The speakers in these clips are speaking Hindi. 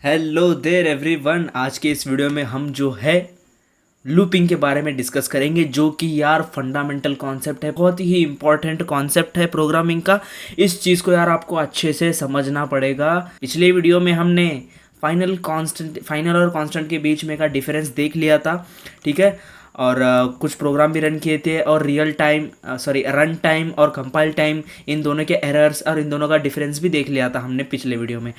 Hello there everyone. आज के इस वीडियो में हम जो है लूपिंग के बारे में डिस्कस करेंगे, जो कि यार फंडामेंटल कॉन्सेप्ट है, बहुत ही इंपॉर्टेंट कॉन्सेप्ट है प्रोग्रामिंग का। इस चीज़ को यार आपको अच्छे से समझना पड़ेगा। पिछले वीडियो में हमने फाइनल और कांस्टेंट के बीच में का डिफरेंस देख लिया था, ठीक है। और कुछ प्रोग्राम भी रन किए थे, और रन टाइम और कंपाइल टाइम, इन दोनों के एरर्स और इन दोनों का डिफरेंस भी देख लिया था हमने पिछले वीडियो में।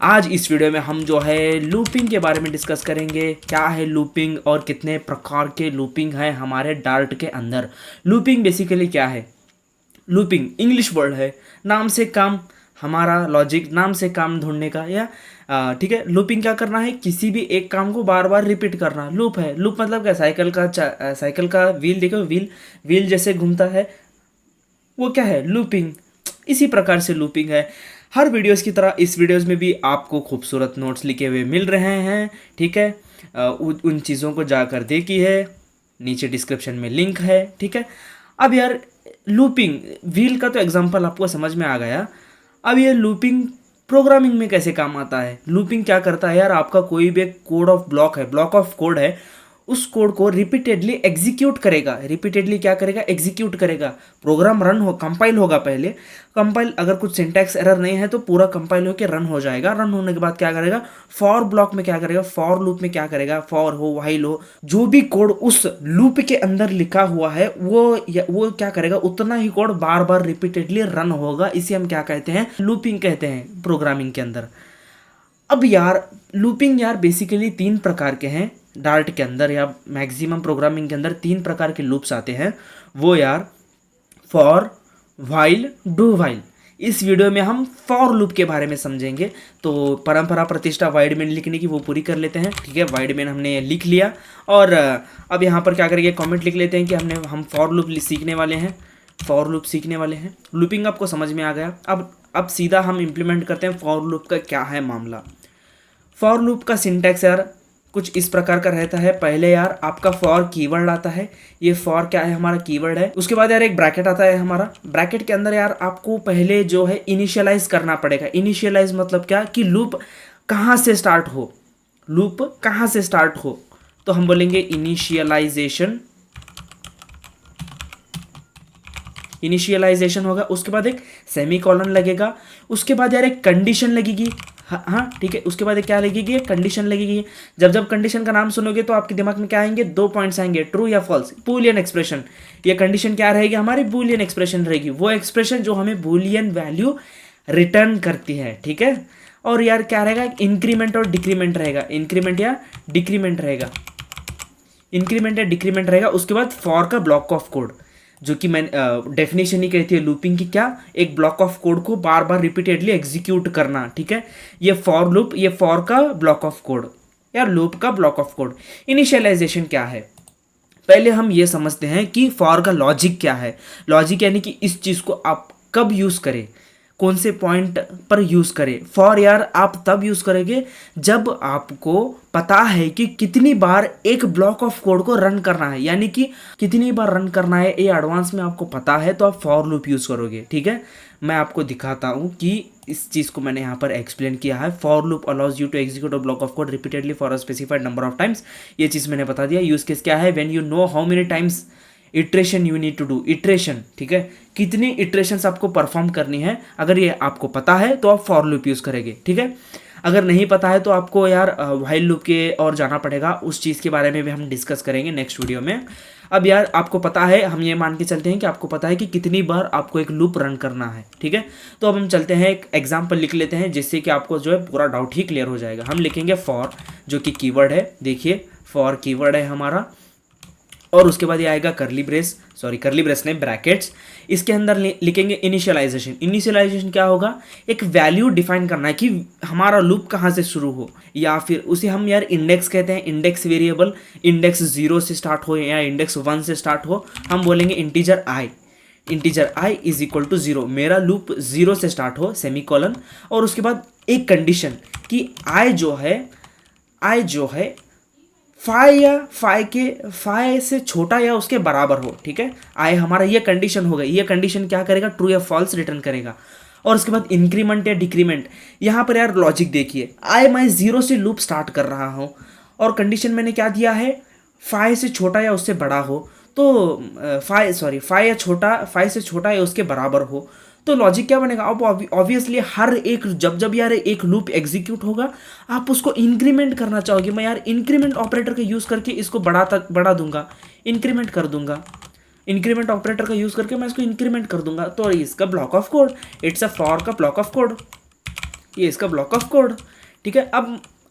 आज इस वीडियो में हम जो है लूपिंग के बारे में डिस्कस करेंगे। क्या है लूपिंग और कितने प्रकार के लूपिंग है हमारे डार्ट के अंदर। लूपिंग बेसिकली क्या है? लूपिंग इंग्लिश वर्ड है, नाम से काम, हमारा लॉजिक नाम से काम ढूंढने का, या ठीक है। लूपिंग क्या करना है? किसी भी एक काम को बार बार रिपीट करना लूप है। लूप मतलब क्या? साइकिल का व्हील देखो, व्हील जैसे घूमता है, वो क्या है? लूपिंग। इसी प्रकार से लूपिंग है। हर वीडियोस की तरह इस वीडियोस में भी आपको खूबसूरत नोट्स लिखे हुए मिल रहे हैं, ठीक है। उन चीज़ों को जाकर देखिए, नीचे डिस्क्रिप्शन में लिंक है, ठीक है। अब यार लूपिंग व्हील का तो एग्जांपल आपको समझ में आ गया। अब ये लूपिंग प्रोग्रामिंग में कैसे काम आता है? लूपिंग क्या करता है यार? आपका कोई भी ब्लॉक ऑफ कोड है, उस कोड को रिपीटेडली एग्जीक्यूट करेगा। रिपीटेडली क्या करेगा? एग्जीक्यूट करेगा। प्रोग्राम कंपाइल होगा पहले। कंपाइल, अगर कुछ सिंटैक्स एरर नहीं है तो पूरा कंपाइल होकर रन हो जाएगा। रन होने के बाद क्या करेगा? फॉर ब्लॉक में क्या करेगा? फॉर लूप में क्या करेगा? फॉर हो, व्हाइल हो, जो भी कोड उस लूप के अंदर लिखा हुआ है वो क्या करेगा? उतना ही कोड बार बार रिपीटेडली रन होगा। इसे हम क्या कहते हैं? लूपिंग कहते हैं प्रोग्रामिंग के अंदर। अब यार लूपिंग यार बेसिकली तीन प्रकार के हैं डार्ट के अंदर, या मैक्सिमम प्रोग्रामिंग के अंदर तीन प्रकार के लूप्स आते हैं। वो यार फॉर, व्हाइल, डू व्हाइल। इस वीडियो में हम फॉर लूप के बारे में समझेंगे। तो परंपरा प्रतिष्ठा वाइडमैन लिखने की वो पूरी कर लेते हैं, ठीक है। वाइडमैन हमने लिख लिया, और अब यहाँ पर क्या करेंगे? कमेंट लिख लेते हैं कि हम फॉर लूप सीखने वाले हैं। फॉर लूप सीखने वाले हैं। लूपिंग आपको समझ में आ गया। अब सीधा हम इम्प्लीमेंट करते हैं फॉर लूप का क्या है मामला। फॉर लूप का सिंटैक्स यार कुछ इस प्रकार का रहता है। पहले यार आपका फॉर कीवर्ड आता है। ये फॉर क्या है? हमारा कीवर्ड है। उसके बाद यार एक ब्रैकेट आता है हमारा। ब्रैकेट के अंदर यार आपको पहले जो है इनिशियलाइज करना पड़ेगा। इनिशियलाइज मतलब क्या? कि लूप कहाँ से स्टार्ट हो। लूप कहाँ से स्टार्ट हो, तो हम बोलेंगे इनिशियलाइजेशन। इनिशियलाइजेशन होगा। उसके बाद एक सेमी कॉलन लगेगा। उसके बाद यार एक कंडीशन लगेगी। हाँ ठीक है। उसके बाद क्या लगेगी? एक कंडीशन लगेगी। जब कंडीशन का नाम सुनोगे तो आपके दिमाग में क्या आएंगे? दो पॉइंट्स आएंगे, ट्रू या फॉल्स, बूलियन एक्सप्रेशन। ये कंडीशन क्या रहेगी? हमारी बूलियन एक्सप्रेशन रहेगी। वो एक्सप्रेशन जो हमें बूलियन वैल्यू रिटर्न करती है, ठीक है। और यार क्या रहेगा? इंक्रीमेंट और डिक्रीमेंट रहेगा। इंक्रीमेंट या डिक्रीमेंट रहेगा। इंक्रीमेंट या डिक्रीमेंट रहेगा। उसके बाद फॉर का ब्लॉक ऑफ कोड, जो कि मैं डेफिनेशन ही कहती है लूपिंग की, क्या? एक ब्लॉक ऑफ कोड को बार बार रिपीटेडली एग्जीक्यूट करना, ठीक है। ये फॉर लूप, ये फॉर का ब्लॉक ऑफ कोड या लूप का ब्लॉक ऑफ कोड। इनिशियलाइजेशन क्या है? पहले हम ये समझते हैं कि फॉर का लॉजिक क्या है। लॉजिक यानी कि इस चीज़ को आप कब यूज़ करें, कौन से पॉइंट पर यूज़ करें। फॉर यार आप तब यूज़ करेंगे जब आपको पता है कि कितनी बार एक ब्लॉक ऑफ कोड को रन करना है, यानी कि कितनी बार रन करना है ये एडवांस में आपको पता है, तो आप फॉर लूप यूज़ करोगे, ठीक है। मैं आपको दिखाता हूँ कि इस चीज़ को मैंने यहाँ पर एक्सप्लेन किया है। For loop allows you to execute a block of code repeatedly for a specified number of times. ये चीज़ मैंने बता दिया। यूज़ केस क्या है? When you know how many times iteration you need to do. Iteration, ठीक है, कितनी इटरेशंस आपको परफॉर्म करनी है, अगर ये आपको पता है तो आप फॉर लूप यूज़ करेंगे, ठीक है। अगर नहीं पता है तो आपको यार व्हाइल लूप के और जाना पड़ेगा। उस चीज़ के बारे में भी हम डिस्कस करेंगे नेक्स्ट वीडियो में। अब यार आपको पता है, हम ये मान के चलते हैं कि आपको पता है कि कितनी बार आपको एक लूप रन करना है, ठीक है। तो अब हम चलते हैं, एक एग्जाम्पल लिख लेते हैं, जिससे कि आपको जो है पूरा डाउट ही क्लियर हो जाएगा। हम लिखेंगे फॉर, जो कि कीवर्ड है। देखिए फॉर कीवर्ड है हमारा, और उसके बाद ये आएगा करली ब्रेस नहीं, ब्रैकेट्स। इसके अंदर लिखेंगे इनिशियलाइजेशन। इनिशियलाइजेशन क्या होगा? एक वैल्यू डिफाइन करना है कि हमारा लूप कहाँ से शुरू हो, या फिर उसे हम यार इंडेक्स कहते हैं। इंडेक्स वेरिएबल, इंडेक्स 0 से स्टार्ट हो या इंडेक्स 1 से स्टार्ट हो, हम बोलेंगे integer I is equal to 0। मेरा लूप 0 से स्टार्ट हो, सेमी कॉलन, और उसके बाद एक कंडीशन कि आई जो है फाई से छोटा या उसके बराबर हो, ठीक है। आई हमारा ये कंडीशन हो गई। ये कंडीशन क्या करेगा? ट्रू या फॉल्स रिटर्न करेगा। और उसके बाद इंक्रीमेंट या डिक्रीमेंट। यहाँ पर यार लॉजिक देखिए, मैं 0 से लूप स्टार्ट कर रहा हूँ और कंडीशन मैंने क्या दिया है, 5 से छोटा या उससे बड़ा हो, तो 5 से छोटा या उसके बराबर हो, तो लॉजिक क्या बनेगा। अब ऑब्वियसली हर एक जब यार एक लूप एग्जीक्यूट होगा आप उसको इंक्रीमेंट करना चाहोगे। मैं यार इंक्रीमेंट ऑपरेटर का यूज़ करके इसको बढ़ा दूंगा, इंक्रीमेंट कर दूंगा। इंक्रीमेंट ऑपरेटर का यूज़ करके मैं इसको इंक्रीमेंट कर दूंगा। तो इसका block of code, it's a for का ब्लॉक ऑफ कोड, ये इसका ब्लॉक ऑफ कोड। ठीक है,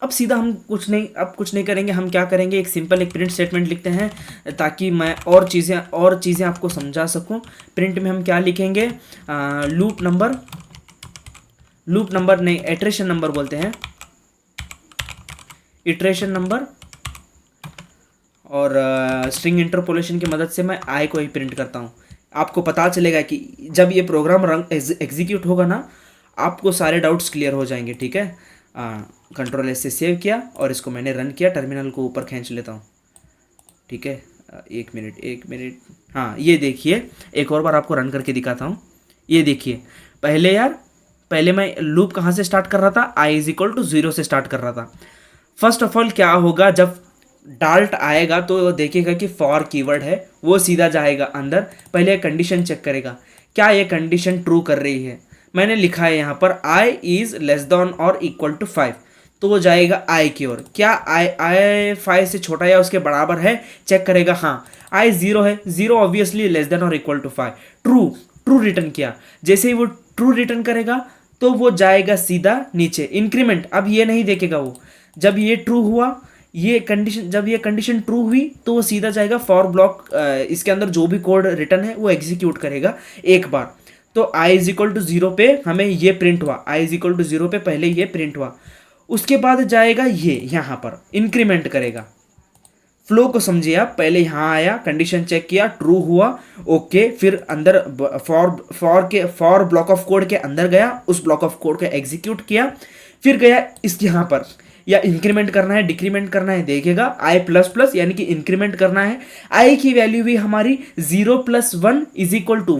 अब सीधा हम कुछ नहीं करेंगे। हम क्या करेंगे, एक सिंपल एक प्रिंट स्टेटमेंट लिखते हैं ताकि मैं और चीज़ें आपको समझा सकूं। प्रिंट में हम क्या लिखेंगे, लूप नंबर नहीं, इटरेशन नंबर बोलते हैं, इटरेशन नंबर, और स्ट्रिंग इंटरपोलेशन की मदद से मैं आई को ही प्रिंट करता हूँ। आपको पता चलेगा कि जब ये प्रोग्राम एग्जीक्यूट होगा ना, आपको सारे डाउट्स क्लियर हो जाएंगे। ठीक है, कंट्रोल एस से सेव किया और इसको मैंने रन किया। टर्मिनल को ऊपर खींच लेता हूँ। ठीक है, एक मिनट। हाँ, ये देखिए, एक और बार आपको रन करके दिखाता हूँ। ये देखिए, पहले मैं लूप कहाँ से स्टार्ट कर रहा था, i इज इक्वल टू 0 से स्टार्ट कर रहा था। फर्स्ट ऑफ ऑल क्या होगा, जब डाल्ट आएगा तो देखेगा कि फॉर कीवर्ड है, वो सीधा जाएगा अंदर, पहले कंडीशन चेक करेगा क्या ये कंडीशन ट्रू कर रही है। मैंने लिखा है यहाँ पर i इज लेस देन और इक्वल टू 5, तो वो जाएगा i की ओर। क्या i 5 से छोटा या उसके बराबर है, चेक करेगा। हाँ, i 0 है, 0 ऑब्वियसली लेस देन और इक्वल टू 5, ट्रू रिटर्न किया। जैसे ही वो ट्रू रिटर्न करेगा तो वो जाएगा सीधा नीचे इंक्रीमेंट। अब ये नहीं देखेगा वो, जब ये ट्रू हुआ, जब ये कंडीशन ट्रू हुई तो वो सीधा जाएगा फॉर ब्लॉक, इसके अंदर जो भी कोड रिटर्न है वो एग्जीक्यूट करेगा एक बार। तो i इज इक्वल टू 0 पे हमें ये प्रिंट हुआ, i इज इक्वल टू 0 पे पहले ये प्रिंट हुआ। उसके बाद जाएगा ये यहाँ पर इंक्रीमेंट करेगा। फ्लो को समझिए आप, पहले यहाँ आया, कंडीशन चेक किया, ट्रू हुआ, ओके, फिर अंदर फॉर ब्लॉक ऑफ कोड के अंदर गया, उस ब्लॉक ऑफ कोड को एग्जीक्यूट किया, फिर गया इस यहाँ पर, या इंक्रीमेंट करना है डिक्रीमेंट करना है, देखेगा i प्लस प्लस यानी कि इंक्रीमेंट करना है। i की वैल्यू भी हमारी 0 + 1 इज इक्वल टू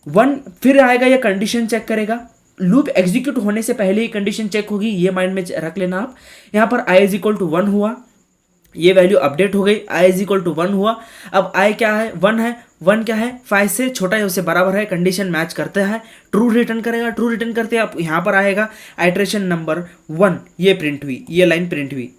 1। फिर आएगा या कंडीशन चेक करेगा। लूप एग्जीक्यूट होने से पहले ही कंडीशन चेक होगी, ये माइंड में रख लेना आप। यहाँ पर i इज इक्वल टू 1 हुआ, ये वैल्यू अपडेट हो गई, i इज इक्वल टू 1 हुआ। अब i क्या है, 1 है, 1 क्या है, 5 से छोटा है उससे बराबर है, कंडीशन मैच करते हैं, ट्रू रिटर्न करेगा। ट्रू रिटर्न करते हैं, आप यहाँ पर आएगा आइटरेशन नंबर 1, ये प्रिंट हुई, ये लाइन प्रिंट हुई।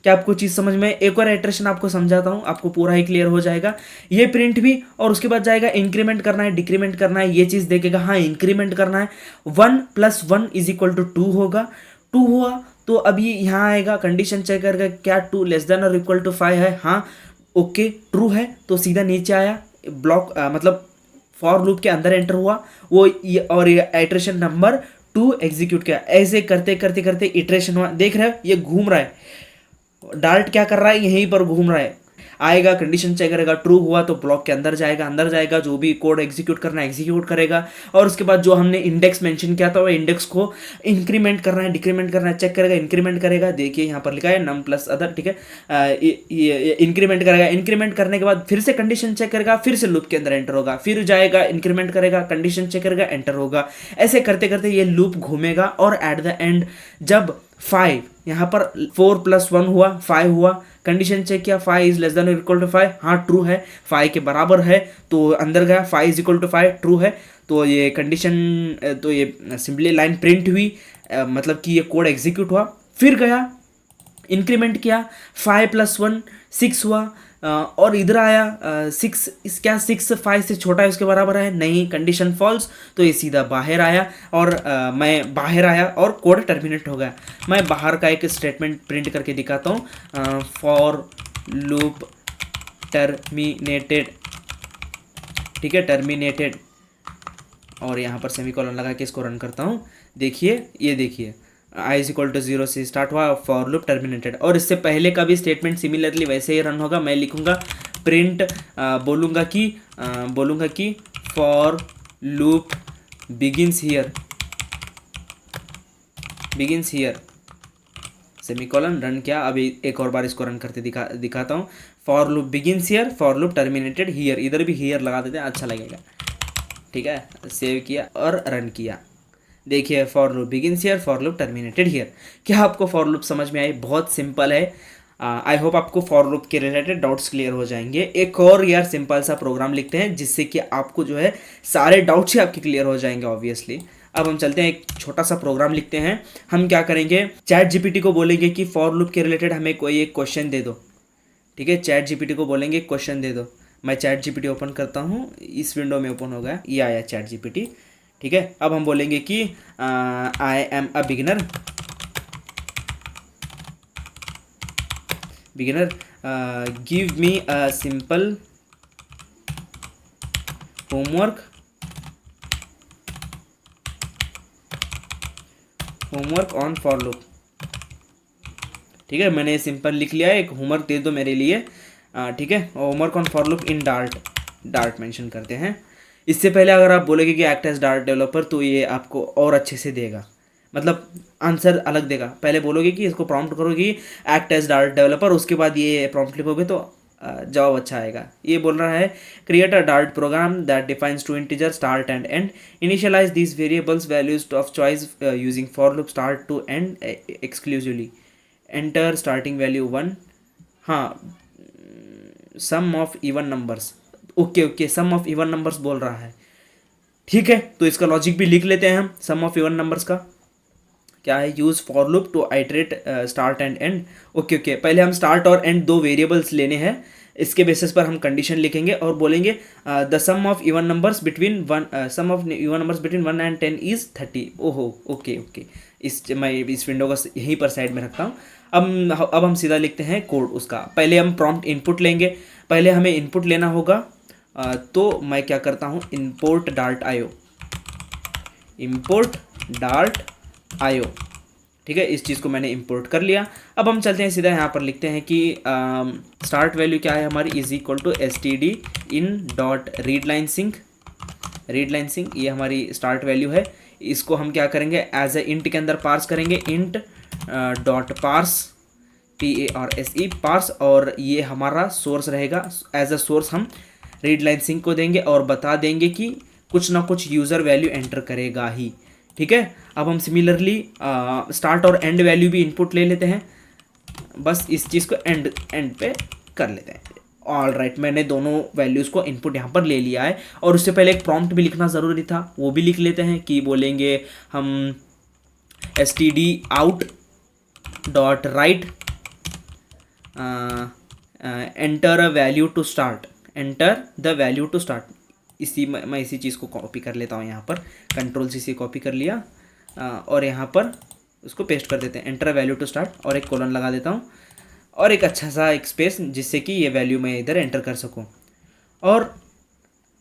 क्या आपको चीज़ समझ में, एक और आइटरेशन आपको समझाता हूँ, आपको पूरा ही क्लियर हो जाएगा। ये प्रिंट भी, और उसके बाद जाएगा इंक्रीमेंट करना है डिक्रीमेंट करना है, ये चीज़ देखेगा। हाँ, इंक्रीमेंट करना है, 1 + 1 इज इक्वल टू 2 होगा। 2 हुआ तो अभी यहाँ आएगा, कंडीशन चेक करेगा क्या 2 लेस देन और इक्वल टू 5 है। हाँ, ओके, ट्रू है, तो सीधा नीचे आया, ब्लॉक मतलब फॉर लूप के अंदर एंटर हुआ वो, और ये आइटरेशन नंबर 2 एग्जीक्यूट किया। ऐसे करते करते करते इटरेशन हुआ, देख रहे हो ये घूम रहा है, डाल्ट क्या कर रहा है, यहीं पर घूम रहा है। आएगा, कंडीशन चेक करेगा, ट्रू हुआ तो ब्लॉक के अंदर जाएगा, जो भी कोड एग्जीक्यूट करना है एग्जीक्यूट करेगा, और उसके बाद जो हमने इंडेक्स मेंशन किया था वो इंडेक्स को इंक्रीमेंट करना है डिक्रीमेंट करना है, चेक करेगा, इंक्रीमेंट करेगा। देखिए यहाँ पर लिखा है नम प्लस अदर, ठीक है, ये इंक्रीमेंट करेगा। इंक्रीमेंट करने के बाद फिर से कंडीशन चेक करेगा, फिर से लूप के अंदर एंटर होगा, फिर जाएगा इंक्रीमेंट करेगा, कंडीशन चेक करेगा, एंटर होगा। ऐसे करते करते ये लूप घूमेगा, और एट द एंड जब 5, यहाँ पर 4 + 1 हुआ, 5 हुआ, कंडीशन चेक किया, 5 इज लेस देन और इक्वल टू 5, हाँ ट्रू है, 5 के बराबर है, तो अंदर गया, 5 इज इक्वल टू 5 ट्रू है, तो ये कंडीशन, तो ये सिंपली लाइन प्रिंट हुई, मतलब कि ये कोड एग्जीक्यूट हुआ। फिर गया इंक्रीमेंट किया, 5 + 1 6 हुआ, और इधर आया 6, क्या 6 5 से छोटा है उसके बराबर है, नहीं, कंडीशन फॉल्स, तो ये सीधा बाहर आया, और मैं बाहर आया और कोड टर्मिनेट हो गया। मैं बाहर का एक स्टेटमेंट प्रिंट करके दिखाता हूँ, फॉर लूप टर्मिनेटेड, ठीक है, टर्मिनेटेड, और यहाँ पर सेमीकोलन लगा के इसको रन करता हूँ। देखिए, ये देखिए i इज इक्वल टू 0 से स्टार्ट हुआ, फॉर लूप टर्मिनेटेड, और इससे पहले का भी स्टेटमेंट सिमिलरली वैसे ही रन होगा। मैं लिखूंगा प्रिंट, बोलूँगा कि for loop begins here, semicolon, run किया। अभी एक और बार इसको रन करते दिखाता हूँ। For loop begins here, for loop terminated here, इधर भी हियर लगा देते हैं, अच्छा लगेगा। ठीक है, सेव किया और रन किया। देखिए for loop begins here, for loop terminated here. क्या आपको फॉर लूप समझ में आई? बहुत सिंपल है। आई होप आपको फॉर लूप के रिलेटेड डाउट्स क्लियर हो जाएंगे। एक और यार सिंपल सा प्रोग्राम लिखते हैं जिससे कि आपको जो है सारे डाउट्स ही आपके क्लियर हो जाएंगे ऑब्वियसली। अब हम चलते हैं, एक छोटा सा प्रोग्राम लिखते हैं। हम क्या करेंगे, चैट जीपीटी को बोलेंगे कि फॉर लूप के रिलेटेड हमें कोई एक क्वेश्चन दे दो। ठीक है, चैट जीपीटी को बोलेंगे क्वेश्चन दे दो। मैं चैट जीपीटी ओपन करता हूँ, इस विंडो में ओपन हो गया, ये आया चैट जीपीटी। ठीक है, अब हम बोलेंगे कि I am a beginner, give me a simple homework on for loop. ठीक है, मैंने सिंपल लिख लिया है, एक होमवर्क दे दो मेरे लिए। ठीक है, homework on for loop in dart mention करते हैं। इससे पहले अगर आप बोलेंगे कि एक्ट एज डार्ट डेवलपर तो ये आपको और अच्छे से देगा, मतलब आंसर अलग देगा। पहले बोलोगे कि इसको प्रॉम्प्ट करोगे एक्ट एज डार्ट डेवलपर, उसके बाद ये प्रॉम्प्ट लिखोगे तो जवाब अच्छा आएगा। ये बोल रहा है create a Dart program that defines two integer start and end, initialise these variables values of choice using for loop start to end exclusively, enter starting value 1। हाँ, sum of even numbers. Okay, sum of even numbers बोल रहा है। ठीक है, तो इसका लॉजिक भी लिख लेते हैं हम। सम ऑफ इवन नंबर्स का क्या है, use for loop to iterate start and end. Okay, पहले हम स्टार्ट और एंड दो वेरिएबल्स लेने हैं, इसके बेसिस पर हम कंडीशन लिखेंगे और बोलेंगे the sum of even numbers between 1 and 10 is 30। ओहो, ओके, मैं इस विंडो को यहीं पर साइड में रखता हूँ। अब हम सीधा लिखते हैं कोड उसका। पहले हम प्रॉम्प्ट इनपुट लेंगे, पहले हमें इनपुट लेना होगा। तो मैं क्या करता हूँ, import dart io। ठीक है, इस चीज़ को मैंने इंपोर्ट कर लिया। अब हम चलते हैं सीधा यहाँ पर लिखते हैं कि स्टार्ट वैल्यू क्या है हमारी, is equal to std in dot read line sync. ये हमारी स्टार्ट वैल्यू है। इसको हम क्या करेंगे, एज ए इंट के अंदर पार्स करेंगे, इंट डॉट पार्स पार्स, और ये हमारा सोर्स रहेगा। एज अ सोर्स हम रीड लाइन सिंक को देंगे और बता देंगे कि कुछ ना कुछ यूज़र वैल्यू एंटर करेगा ही। ठीक है, अब हम सिमिलरली स्टार्ट और एंड वैल्यू भी इनपुट ले लेते हैं। बस इस चीज़ को एंड पे कर लेते हैं। ऑल राइट, मैंने दोनों वैल्यूज़ को इनपुट यहाँ पर ले लिया है। और उससे पहले एक प्रॉम्प्ट भी लिखना ज़रूरी था, वो भी लिख लेते हैं कि बोलेंगे हम std out dot write enter a value to start, मैं इसी चीज़ को कॉपी कर लेता हूँ यहाँ पर, Ctrl+C से कॉपी कर लिया और यहाँ पर उसको पेस्ट कर देते हैं, enter a value to start, और एक कोलन लगा देता हूँ और एक अच्छा सा एक स्पेस, जिससे कि ये वैल्यू मैं इधर एंटर कर सकूँ। और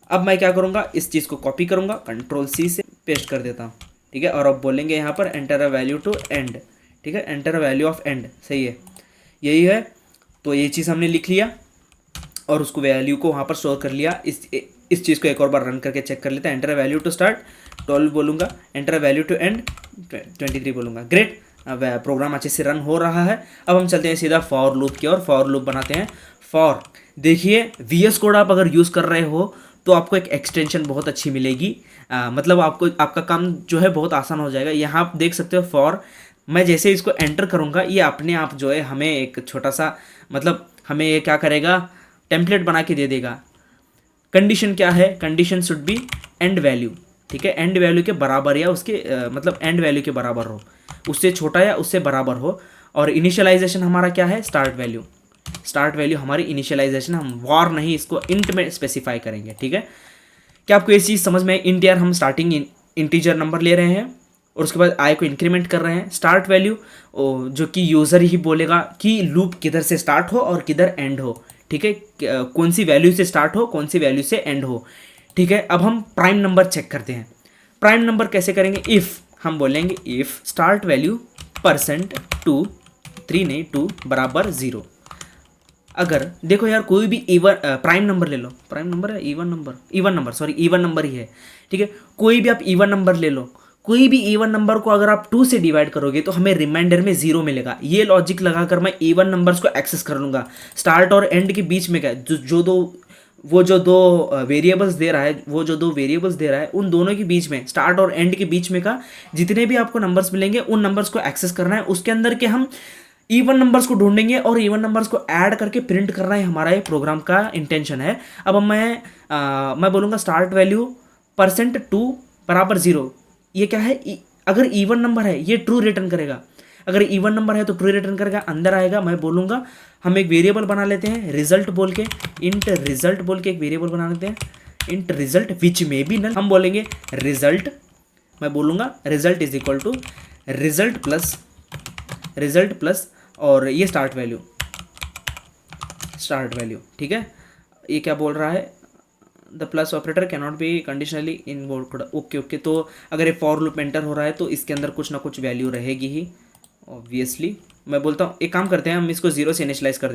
अब मैं क्या करूँगा, इस चीज़ को कॉपी करूँगा, Ctrl+C से पेस्ट कर देता हूँ। ठीक है, और अब बोलेंगे यहाँ पर enter a value to end. ठीक है, enter a value of end, सही है, यही है। तो ये चीज़ हमने लिख लिया और उसको वैल्यू को वहाँ पर स्टोर कर लिया। इस चीज़ को एक और बार रन करके चेक कर लेते हैं। एंटर वैल्यू टू स्टार्ट 12 बोलूँगा, एंटर वैल्यू टू एंड 23 बोलूँगा। ग्रेट, अब प्रोग्राम अच्छे से रन हो रहा है। अब हम चलते हैं सीधा फॉर लूप की ओर। फॉर लूप बनाते हैं। फॉर, देखिए VS कोड आप अगर यूज़ कर रहे हो तो आपको एक एक्सटेंशन बहुत अच्छी मिलेगी। मतलब आपका काम जो है बहुत आसान हो जाएगा। यहाँ आप देख सकते हो फॉर, मैं जैसे इसको एंटर करूँगा ये अपने आप जो है हमें एक छोटा सा, मतलब हमें ये क्या करेगा, टेम्पलेट बना के दे देगा। कंडीशन क्या है, condition should be and value. ठीक है, एंड वैल्यू के बराबर या उसके मतलब एंड वैल्यू के बराबर हो, उससे छोटा या उससे बराबर हो। और इनिशियलाइजेशन हमारा क्या है, स्टार्ट वैल्यू हमारी इनिशियलाइजेशन, हम वॉर नहीं, इसको इंट में स्पेसिफाई करेंगे। ठीक है, क्या आपको ये चीज़ समझ में, इंट यार हम स्टार्टिंग इंटीजर नंबर ले रहे हैं और उसके बाद आई को इंक्रीमेंट कर रहे हैं। स्टार्ट वैल्यू जो कि यूज़र ही बोलेगा कि लूप किधर से स्टार्ट हो और किधर एंड हो। ठीक है, कौन सी वैल्यू से स्टार्ट हो, कौन सी वैल्यू से एंड हो। ठीक है, अब हम प्राइम नंबर चेक करते हैं। प्राइम नंबर कैसे करेंगे, इफ़ हम बोलेंगे इफ़ स्टार्ट वैल्यू %2 3 नहीं 2 बराबर 0। अगर देखो यार कोई भी इवन प्राइम नंबर ले लो, प्राइम नंबर है इवन नंबर ही है। ठीक है, कोई भी आप इवन नंबर ले लो, कोई भी इवन नंबर को अगर आप 2 से डिवाइड करोगे तो हमें रिमाइंडर में 0 मिलेगा। ये लॉजिक लगाकर मैं इवन नंबर्स को एक्सेस कर लूँगा। स्टार्ट और एंड के बीच में क्या जो दो वो जो दो वेरिएबल्स दे रहा है, उन दोनों के बीच में, स्टार्ट और एंड के बीच में का जितने भी आपको नंबर्स मिलेंगे उन नंबर्स को एक्सेस करना है। उसके अंदर के हम इवन नंबर्स को ढूंढेंगे और इवन नंबर्स को ऐड करके प्रिंट करना ही हमारा ये प्रोग्राम का इंटेंशन है। अब मैं बोलूँगा स्टार्ट वैल्यू %2 बराबर 0। ये क्या है, अगर इवन नंबर है ये ट्रू रिटर्न करेगा, अगर इवन नंबर है तो ट्रू रिटर्न करेगा, अंदर आएगा। मैं बोलूँगा हम एक वेरिएबल बना लेते हैं रिजल्ट बोल के, इंट रिजल्ट बोल के एक वेरिएबल बना लेते हैं, इंट रिजल्ट विच में बी नल। हम बोलेंगे रिजल्ट, मैं बोलूँगा result is equal to result plus और ये स्टार्ट वैल्यू, ठीक है। ये क्या बोल रहा है, the plus operator can not be conditionally in board. Okay, तो अगर ये फॉर लूप एंटर हो रहा है तो इसके अंदर कुछ ना कुछ वैल्यू रहेगी ही ऑब्वियसली। मैं बोलता हूँ एक काम करते हैं, हम इसको 0 से इनिशियलाइज कर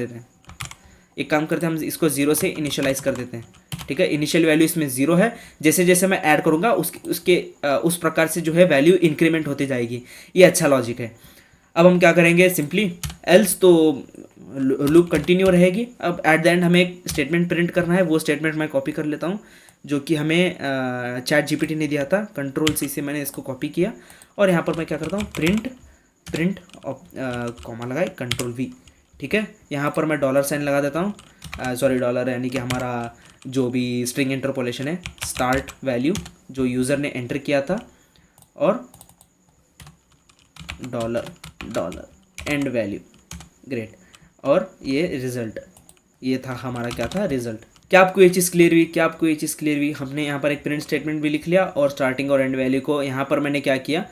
देते हैं, ठीक है। इनिशियल वैल्यू इसमें 0 है, जैसे जैसे मैं ऐड करूँगा उस प्रकार से जो है वैल्यू इंक्रीमेंट होती जाएगी। ये अच्छा लॉजिक है। अब हम क्या करेंगे, सिंपली एल्स तो लूप कंटिन्यू रहेगी। अब एट द एंड हमें एक स्टेटमेंट प्रिंट करना है, वो स्टेटमेंट मैं कॉपी कर लेता हूँ जो कि हमें चैट जीपीटी ने दिया था। कंट्रोल-C से मैंने इसको कॉपी किया और यहाँ पर मैं क्या करता हूँ, प्रिंट कॉमा लगाए कंट्रोल-V, ठीक है। यहाँ पर मैं $साइन लगा देता हूँ, सॉरी डॉलर यानी कि हमारा जो भी स्ट्रिंग इंटरपोलेशन है, स्टार्ट वैल्यू जो यूज़र ने एंटर किया था और डॉलर एंड वैल्यू, ग्रेट। और ये रिजल्ट, ये था हमारा क्या था, रिजल्ट। क्या आपको ये चीज़ क्लियर हुई? हमने यहाँ पर एक प्रिंट स्टेटमेंट भी लिख लिया और स्टार्टिंग और एंड वैल्यू को यहाँ पर मैंने क्या किया।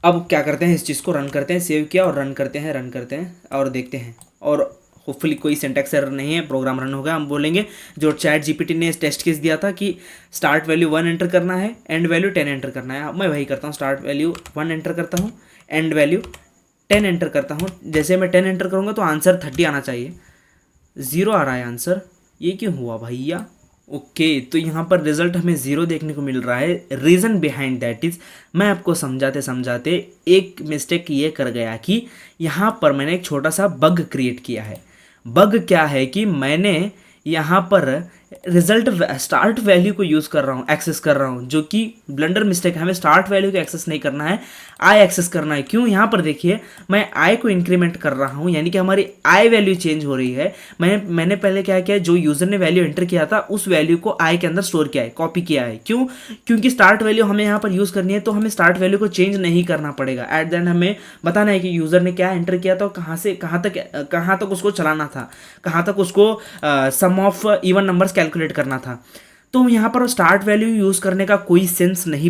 अब क्या करते हैं, इस चीज़ को रन करते हैं, सेव किया और रन करते हैं और देखते हैं, और होपफुली कोई सिंटैक्स एरर नहीं है, प्रोग्राम रन होगा। हम बोलेंगे जो चैट जीपीटी ने टेस्ट केस दिया था कि स्टार्ट वैल्यू 1 एंटर करना है, एंड वैल्यू 10 एंटर करना है। मैं वही करता हूँ, स्टार्ट वैल्यू 1 एंटर करता हूँ, एंड वैल्यू 10 एंटर करता हूँ। जैसे मैं 10 एंटर करूँगा तो आंसर 30 आना चाहिए, 0 आ रहा है आंसर, ये क्यों हुआ भैया? ओके, तो यहाँ पर रिजल्ट हमें 0 देखने को मिल रहा है। रीज़न बिहाइंड दैट इज़, मैं आपको समझाते एक मिस्टेक ये कर गया कि यहाँ पर मैंने एक छोटा सा बग क्रिएट किया है। बग क्या है कि मैंने यहाँ पर रिजल्ट स्टार्ट वैल्यू को यूज़ कर रहा हूँ, एक्सेस कर रहा हूँ, जो कि ब्लंडर मिस्टेक है। हमें स्टार्ट वैल्यू को एक्सेस नहीं करना है, आई एक्सेस करना है। क्यों? यहाँ पर देखिए मैं आई को इंक्रीमेंट कर रहा हूँ, यानी कि हमारी आई वैल्यू चेंज हो रही है। मैंने पहले क्या किया, जो यूज़र ने वैल्यू एंटर किया था उस वैल्यू को आई के अंदर स्टोर किया है, कॉपी किया है। क्यों? क्योंकि स्टार्ट वैल्यू हमें यहाँ पर यूज़ करनी है, तो हमें स्टार्ट वैल्यू को चेंज नहीं करना पड़ेगा। एट द एंड हमें बताना है कि यूज़र ने क्या एंटर किया था और कहाँ से कहाँ तक उसको चलाना था, कहाँ तक उसको सम ऑफ इवन नंबर्स कैलकुलेट करना था। तो यहाँ पर स्टार्ट वैल्यू यूज़ करने का कोई सेंस नहीं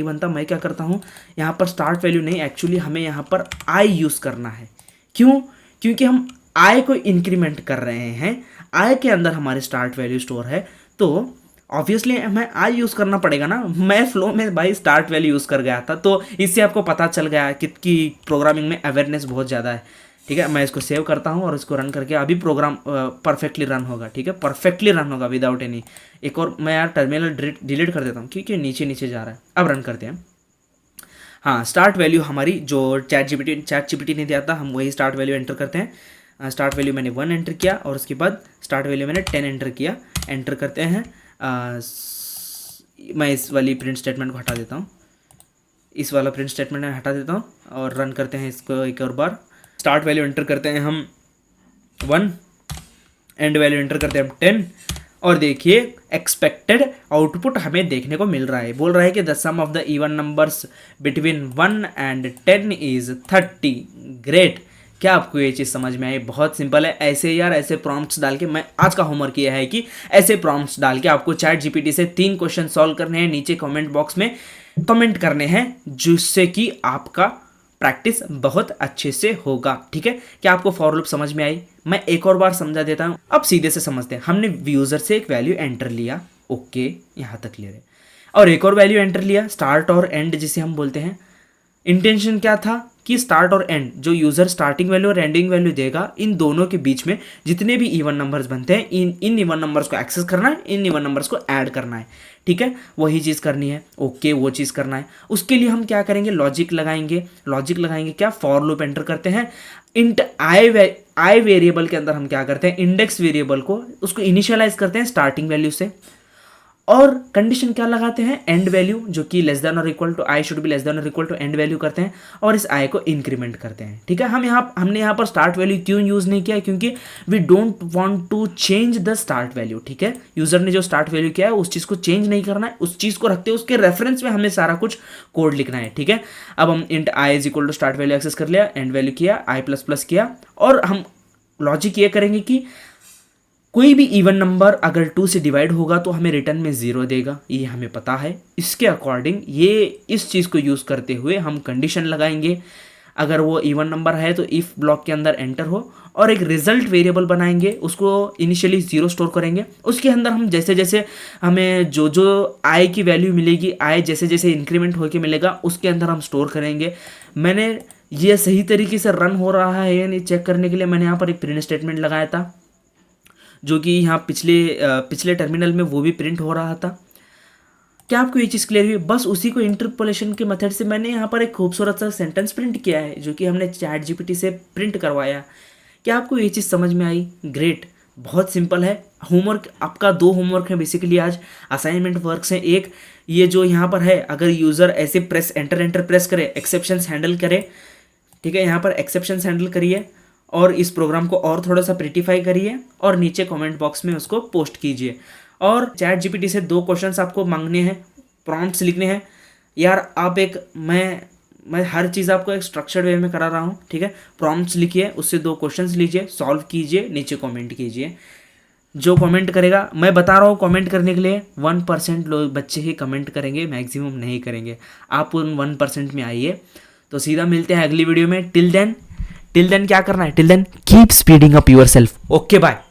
बनता, मैं क्या करता हूँ, यहाँ पर स्टार्ट वैल्यू नहीं, एक्चुअली हमें यहाँ पर आई यूज़ करना है। क्यों? क्योंकि हम आई को इंक्रीमेंट कर रहे हैं, आई के अंदर हमारी स्टार्ट वैल्यू स्टोर है, तो ऑब्वियसली हमें आई यूज़ करना पड़ेगा ना। मैं फ्लो में भाई स्टार्ट वैल्यू यूज़ कर गया था, तो इससे आपको पता चल गया कि प्रोग्रामिंग में अवेयरनेस बहुत ज़्यादा है। ठीक है, मैं इसको सेव करता हूँ और इसको रन करके अभी प्रोग्राम परफेक्टली रन होगा। ठीक है, परफेक्टली रन होगा विदाउट एनी। एक और मैं यार टर्मिनल डिलीट कर देता हूँ क्योंकि नीचे जा रहा है। अब रन करते हैं। हाँ, स्टार्ट वैल्यू हमारी जो चैट जीपीटी ने दिया था, हम वही स्टार्ट वैल्यू एंटर करते हैं। स्टार्ट वैल्यू मैंने 1 एंटर किया और उसके बाद स्टार्ट वैल्यू मैंने 10 एंटर किया। एंटर करते हैं। मैं इस वाली प्रिंट स्टेटमेंट को हटा देता हूँ, और रन करते हैं इसको एक और बार। स्टार्ट वैल्यू एंटर करते हैं हम 1, एंड वैल्यू एंटर करते हैं हम 10, और देखिए एक्सपेक्टेड आउटपुट हमें देखने को मिल रहा है। बोल रहा है कि the sum of the even numbers between 1 and 10 is 30। Great. क्या आपको ये चीज़ समझ में आई? बहुत सिंपल है। ऐसे प्रॉम्प्ट्स डाल के, मैं आज का होमवर्क ये है कि ऐसे प्रॉम्प्ट्स डाल के आपको चैट जीपीटी से 3 क्वेश्चन सॉल्व करने हैं, नीचे कमेंट बॉक्स में कमेंट करने हैं, जिससे कि आपका प्रैक्टिस बहुत अच्छे से होगा। ठीक है, क्या आपको फॉर लूप समझ में आई? मैं एक और बार समझा देता हूँ। अब सीधे से समझते हैं। हमने यूजर से एक वैल्यू एंटर लिया, ओके, यहाँ तक क्लियर है, और एक और वैल्यू एंटर लिया, स्टार्ट और एंड जिसे हम बोलते हैं। इंटेंशन क्या था कि स्टार्ट और एंड, जो यूज़र स्टार्टिंग वैल्यू और एंडिंग वैल्यू देगा, इन दोनों के बीच में जितने भी इवन नंबर्स बनते हैं, इन इवन नंबर्स को एक्सेस करना है, इन इवन नंबर्स को ऐड करना है। ठीक है, वही चीज़ करनी है। ओके, वो चीज़ करना है। उसके लिए हम क्या करेंगे, लॉजिक लगाएंगे। लॉजिक लगाएंगे क्या, फॉर लूप एंटर करते हैं। इंट आई वेरिएबल के अंदर हम क्या करते हैं, इंडेक्स वेरिएबल को उसको इनिशियलाइज करते हैं स्टार्टिंग वैल्यू से, और कंडीशन क्या लगाते हैं, एंड वैल्यू, जो कि लेस देन और equal to I should be less than और इक्वल टू एंड वैल्यू करते हैं, और इस आई को इंक्रीमेंट करते हैं। ठीक है, हमने यहाँ पर स्टार्ट वैल्यू क्यों यूज़ नहीं किया है, क्योंकि we don't want to change the start value. ठीक है, यूज़र ने जो स्टार्ट वैल्यू किया है उस चीज़ को चेंज नहीं करना है, उस चीज़ को रखते हुए उसके रेफरेंस में हमें सारा कुछ कोड लिखना है। ठीक है, अब हम int I is equal to start value access कर लिया, एंड वैल्यू किया, आई प्लस प्लस किया, और हम लॉजिक ये करेंगे कि कोई भी इवन नंबर अगर 2 से डिवाइड होगा तो हमें रिटर्न में 0 देगा, ये हमें पता है। इसके अकॉर्डिंग ये इस चीज़ को यूज़ करते हुए हम कंडीशन लगाएंगे, अगर वो इवन नंबर है तो इफ़ ब्लॉक के अंदर एंटर हो, और एक रिजल्ट वेरिएबल बनाएंगे, उसको इनिशियली 0 स्टोर करेंगे। उसके अंदर हम जैसे जैसे हमें जो जो आई की वैल्यू मिलेगी, आई जैसे जैसे इंक्रीमेंट होकर मिलेगा, उसके अंदर हम स्टोर करेंगे। मैंने ये सही तरीके से रन हो रहा है या नहीं चेक करने के लिए मैंने यहाँ पर एक प्रिंट स्टेटमेंट लगाया था, जो कि यहाँ पिछले टर्मिनल में वो भी प्रिंट हो रहा था। क्या आपको ये चीज़ क्लियर हुई? बस उसी को इंटरपोलेशन के मेथड से मैंने यहाँ पर एक खूबसूरत सा सेंटेंस प्रिंट किया है, जो कि हमने चैट जीपीटी से प्रिंट करवाया। क्या आपको ये चीज़ समझ में आई? ग्रेट, बहुत सिंपल है। होमवर्क आपका 2 होमवर्क है बेसिकली आज, असाइनमेंट वर्क्स हैं। एक ये जो यहाँ पर है, अगर यूज़र ऐसे प्रेस एंटर प्रेस करे, एक्सेप्शंस हैंडल करे। ठीक है, यहाँ पर एक्सेप्शंस हैंडल करिए, और इस प्रोग्राम को और थोड़ा सा प्रिटिफाई करिए, और नीचे कमेंट बॉक्स में उसको पोस्ट कीजिए। और चैट जीपीटी से 2 क्वेश्चंस आपको मांगने हैं, प्रॉम्प्ट्स लिखने हैं। यार आप मैं हर चीज़ आपको एक स्ट्रक्चर्ड वे में करा रहा हूँ। ठीक है, प्रॉम्प्ट्स लिखिए, उससे 2 क्वेश्चंस लीजिए, सॉल्व कीजिए, नीचे कमेंट कीजिए। जो कमेंट करेगा, मैं बता रहा हूँ कमेंट करने के लिए 1% लोग बच्चे ही कमेंट करेंगे, मैक्सिमम नहीं करेंगे। आप उन 1% में आइए। तो सीधा मिलते हैं अगली वीडियो में। टिल देन क्या करना है, till then keep speeding up yourself. Okay bye.